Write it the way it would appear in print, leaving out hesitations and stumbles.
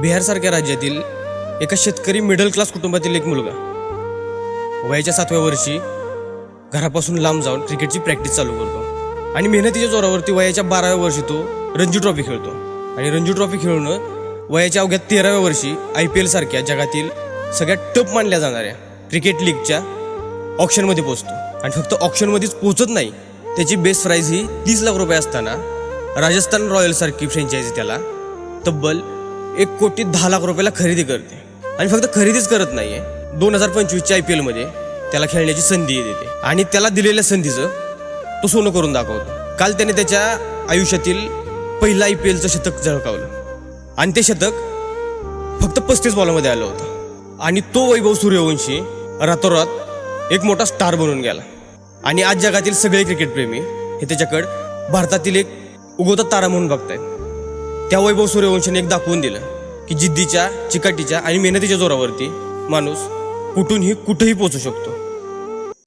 बिहारसारख्या राज्यातील एका शेतकरी मिडल क्लास कुटुंबातील एक मुलगा वयाच्या 7व्या वर्षी घरापासून लांब जाऊन क्रिकेटची प्रॅक्टिस चालू करतो आणि मेहनतीच्या जोरावरती वयाच्या 12व्या वर्षी तो रणजी ट्रॉफी खेळतो आणि रणजी ट्रॉफी खेळून वयाच्या अवघ्या 13व्या वर्षी IPL सारख्या जगातील सगळ्यात टप मानल्या जाणाऱ्या क्रिकेट लीगच्या ऑक्शनमध्ये पोहोचतो आणि फक्त ऑक्शनमध्येच पोहोचत नाही, त्याची बेस्ट प्राईज ही 30 लाख रुपये असताना राजस्थान रॉयल्ससारखी फ्रँचायझी त्याला तब्बल 1,10 लाख रुपयाला खरेदी करते आणि फक्त खरेदीच करत नाहीये, 2025च्या IPL मध्ये त्याला खेळण्याची संधी देते आणि त्याला दिलेल्या संधीचं तो सोनं करून दाखवतो. काल त्याने त्याच्या आयुष्यातील पहिलं IPLचं शतक झळकावलं आणि ते शतक फक्त 35 बॉलमध्ये आलं होतं आणि तो वैभव सूर्यवंशी रातोरात एक मोठा स्टार बनून गेला आणि आज जगातील सगळे क्रिकेटप्रेमी हे त्याच्याकडं भारतातील एक उगवता तारा म्हणून बघतायत. त्या वैभव सूर्यवंशीने एक दाखवून दिलं की जिद्दीच्या, चिकाटीच्या आणि मेहनतीच्या जोरावरती माणूस कुठूनही कुठेही पोहोचू शकतो.